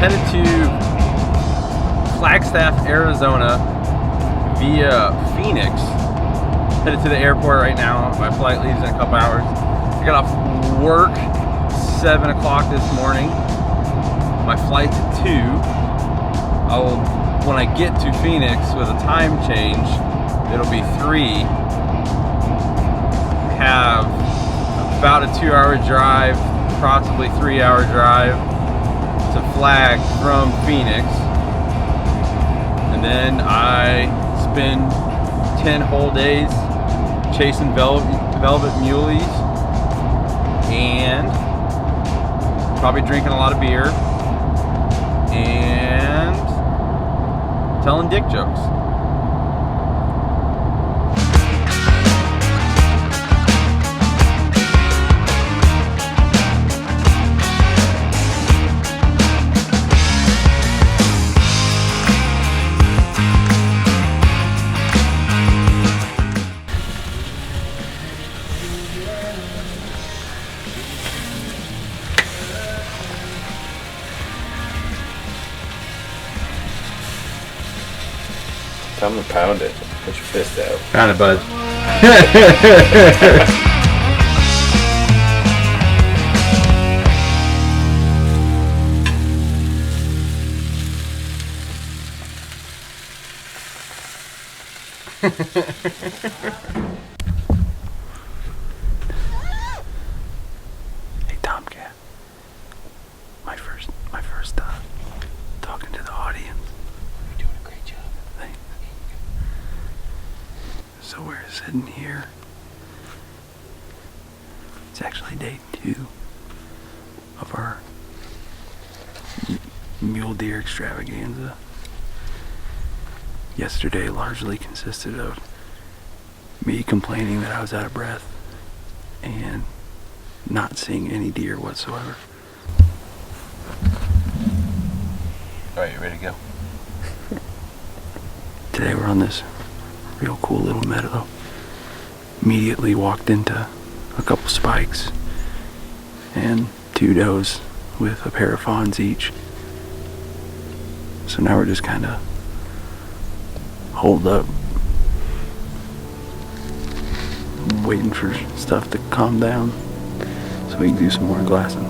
headed to Flagstaff, Arizona via Phoenix. Headed to the airport right now. My flight leaves in a couple hours. I got off work 7 o'clock this morning. My flight's at 2. When I get to Phoenix with a time change, it'll be 3. Have about a 2-hour drive, possibly 3-hour drive to Flag from Phoenix. And then I spend 10 whole days chasing velvet muleys and probably drinking a lot of beer and telling dick jokes. Time to pound it. Put your fist out. Pound it, bud. Hey Tomcat. My first talking to the audience. You're doing a great job. Thanks. So we're sitting here. It's actually day 2 of our mule deer extravaganza. Yesterday largely consisted of me complaining that I was out of breath and not seeing any deer whatsoever. Alright, you ready to go? Today we're on this real cool little meadow. Immediately walked into a couple spikes and 2 does with a pair of fawns each. So now we're just kind of holed up, waiting for stuff to calm down so we can do some more glassing.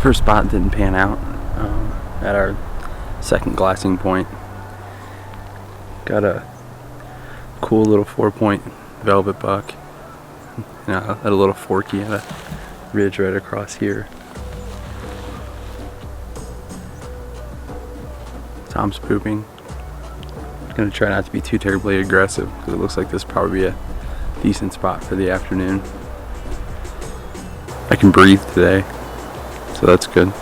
First spot didn't pan out at our second glassing point. Got a cool little 4-point velvet buck. At a little forky at a ridge right across here. Tom's pooping. Gonna try not to be too terribly aggressive because it looks like this will probably be a decent spot for the afternoon. I can breathe today, so that's good.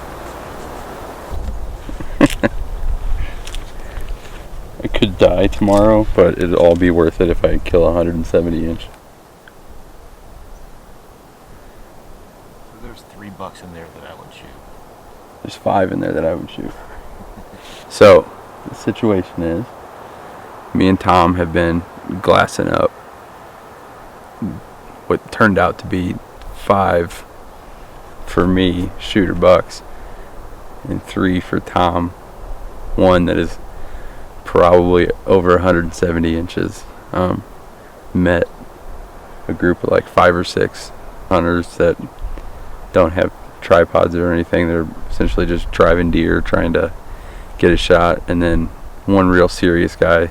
I could die tomorrow, but it'd all be worth it if I kill a 170 inch. There's 3 bucks in there that I would shoot. There's 5 in there that I would shoot. So, the situation is, me and Tom have been glassing up what turned out to be 5 for me, shooter bucks, and 3 for Tom. 1 that is probably over 170 inches. Met a group of like 5 or 6 hunters that don't have tripods or anything. They're essentially just driving deer, trying to get a shot, and then one real serious guy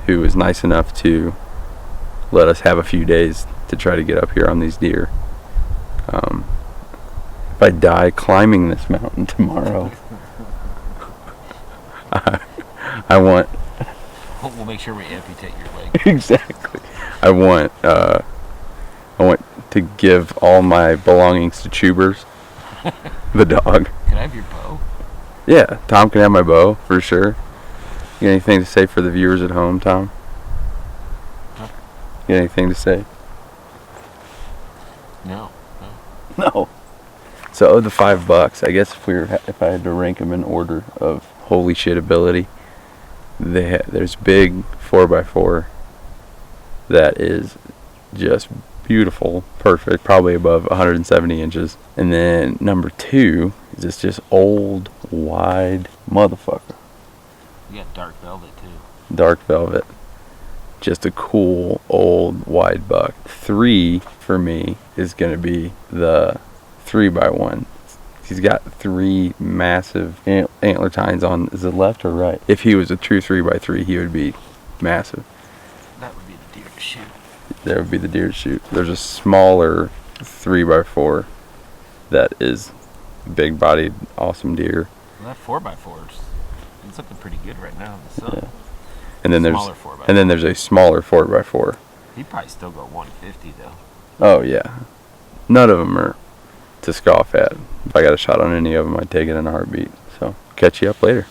who was nice enough to let us have a few days to try to get up here on these deer. If I die climbing this mountain tomorrow, I want... We'll make sure we amputate your leg. Exactly. I want to give all my belongings to Tubers, the dog. Can I have your bow? Yeah, Tom can have my bow, for sure. You got anything to say for the viewers at home, Tom? Huh? You got anything to say? No. No. So of the $5, I guess if I had to rank them in order of holy shit ability, there's big 4x4 that is just beautiful, perfect, probably above 170 inches. And then number 2 is this just old, wide motherfucker. You got dark velvet too. Dark velvet. Just a cool, old, wide buck. 3 for me is going to be the 3x1. He's got 3 massive antler tines on. Is it left or right? If he was a true 3x3, he would be massive. That would be the deer to shoot. There would be the deer to shoot. There's a smaller 3x4 that is big bodied, awesome deer. Well, that 4x4's it's looking pretty good right now in the sun. Yeah. And then Smaller 4x4. there's a smaller 4x4. He'd probably still go 150 though. Oh yeah. None of them are to scoff at. If I got a shot on any of them, I'd take it in a heartbeat. So catch you up later.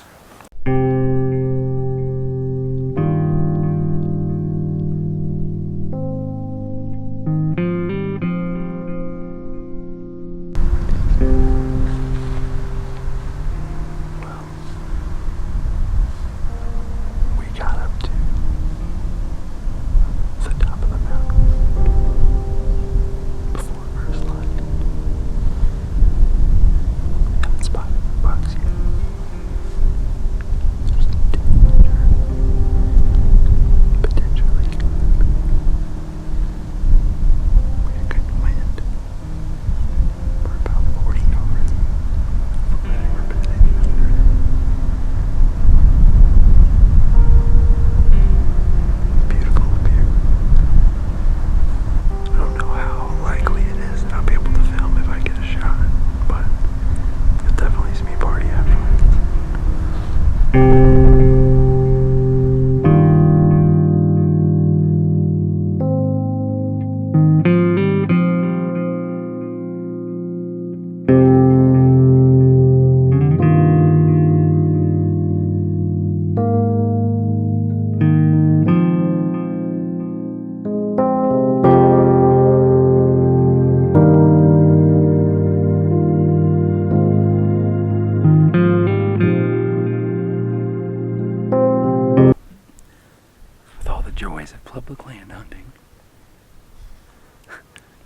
Joys of public land hunting.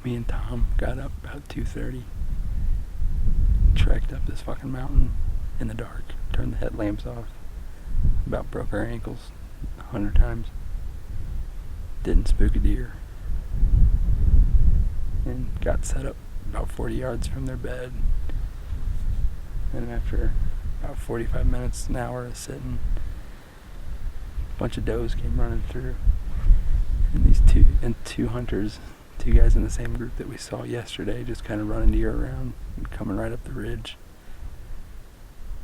Me and Tom got up about 2:30, trekked up this fucking mountain in the dark, turned the headlamps off, about broke our ankles 100 times, didn't spook a deer, and got set up about 40 yards from their bed. And after about 45 minutes, an hour of sitting, a bunch of does came running through, and these two hunters, 2 guys in the same group that we saw yesterday, just kind of running deer around and coming right up the ridge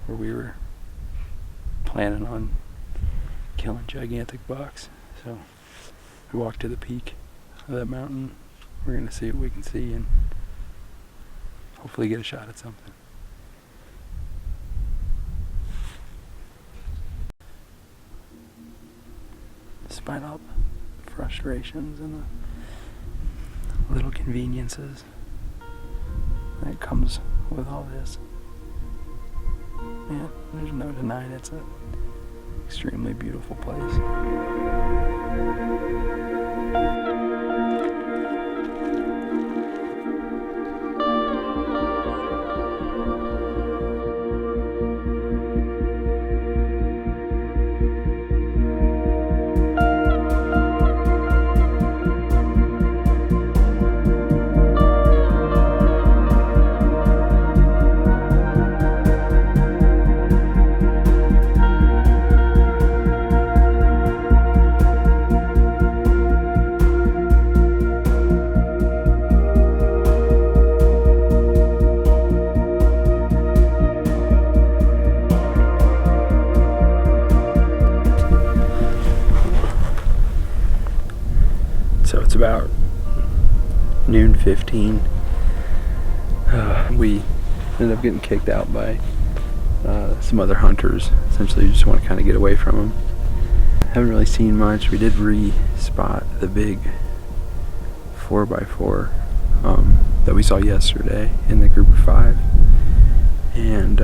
where we were planning on killing gigantic bucks. So we walked to the peak of that mountain. We're gonna see what we can see and hopefully get a shot at something. Despite all the frustrations and the little conveniences that comes with all this, man, there's no denying it's an extremely beautiful place. So it's about noon 15. We ended up getting kicked out by some other hunters. Essentially, you just want to kind of get away from them. Haven't really seen much. We did re-spot the big 4x4 that we saw yesterday in the group of 5, and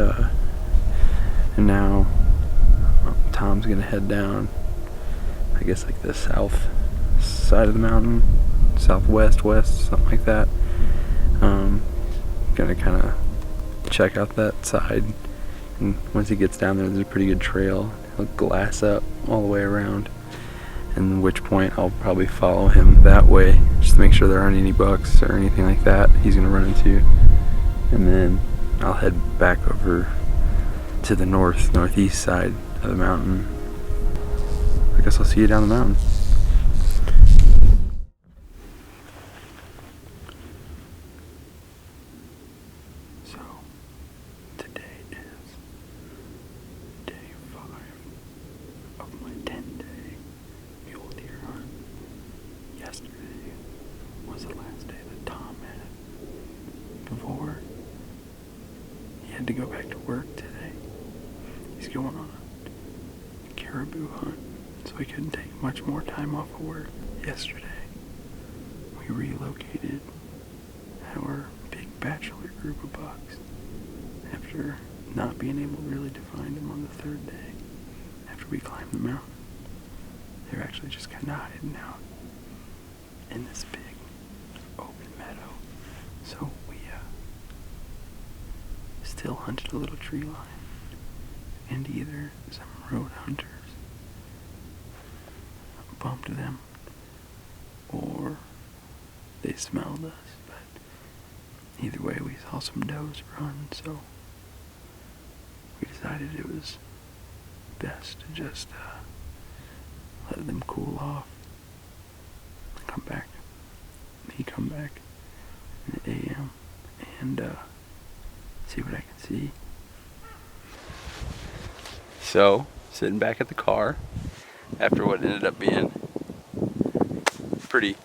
now Tom's gonna head down, I guess, like the south side of the mountain, southwest, west, something like that. Gonna kind of check out that side, and once he gets down there's a pretty good trail. He'll glass up all the way around, and at which point I'll probably follow him that way just to make sure there aren't any bucks or anything like that he's gonna run into, and then I'll head back over to the northeast side of the mountain. I guess I'll see you down the mountain. So today is day 5 of my 10-day mule deer hunt. Yesterday was the last day that Tom had before he had to go back to work today. He's going on a caribou hunt, so he couldn't take much more time off of work. Yesterday, we relocated our big bachelor group of bucks after not being able really to find them on the 3rd day after we climbed the mountain. They were actually just kind of hiding out in this big open meadow. So we still hunted a little tree line, and either some road hunters bumped them or they smelled us, but either way we saw some does run, so we decided it was best to just let them cool off and come back in the AM and see what I can see. So, sitting back at the car after what ended up being a pretty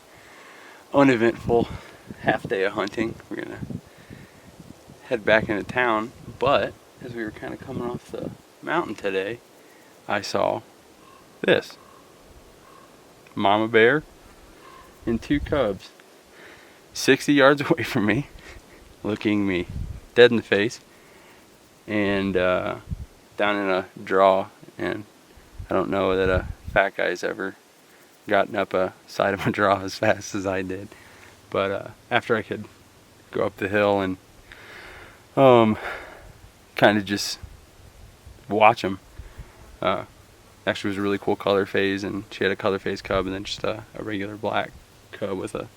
uneventful half day of hunting. We're gonna head back into town, but as we were kind of coming off the mountain today, I saw this. Mama bear and 2 cubs 60 yards away from me, looking me dead in the face, and down in a draw, and I don't know that a fat guy's ever gotten up a side of a draw as fast as I did, but after I could go up the hill and kind of just watch them, actually was a really cool color phase, and she had a color phase cub and then just a regular black cub with a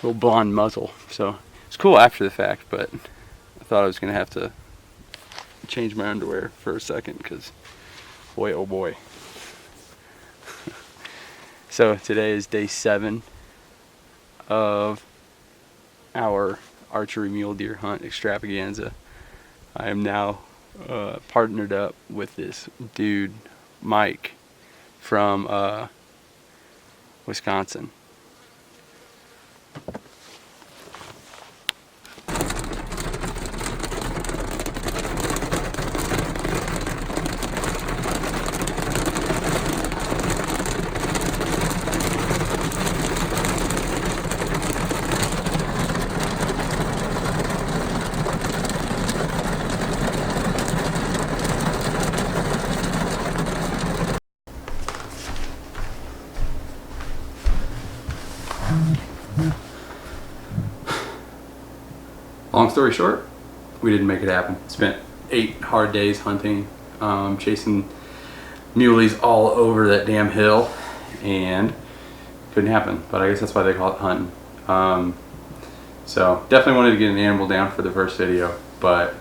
little blonde muzzle, so it's cool after the fact, but I thought I was gonna have to change my underwear for a second because boy oh boy. So today is day 7 of our archery mule deer hunt extravaganza. I am now partnered up with this dude Mike from Wisconsin. Long story short, we didn't make it happen. Spent 8 hard days hunting, chasing muleys all over that damn hill, and couldn't happen. But I guess that's why they call it hunting. So definitely wanted to get an animal down for the first video, but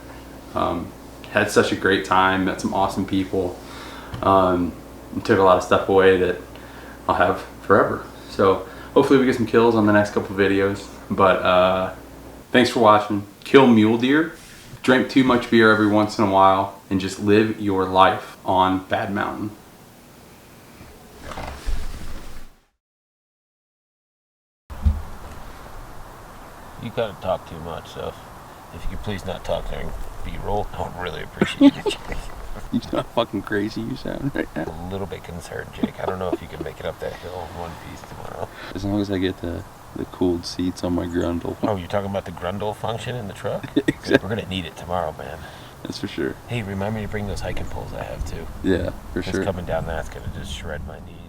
had such a great time, met some awesome people, took a lot of stuff away that I'll have forever. So hopefully we get some kills on the next couple videos, but thanks for watching. Kill mule deer, drink too much beer every once in a while, and just live your life on Bad Mountain. You gotta talk too much, so if you could please not talk during B-roll, I would really appreciate it. You sound fucking crazy you sound right now. A little bit concerned, Jake. I don't know if you can make it up that hill in one piece tomorrow. As long as I get the cooled seats on my grundle. Oh, you're talking about the grundle function in the truck? Exactly. We're gonna need it tomorrow, man. That's for sure. Hey, remind me to bring those hiking poles I have too. Yeah, for Just sure. coming down that's gonna just shred my knees.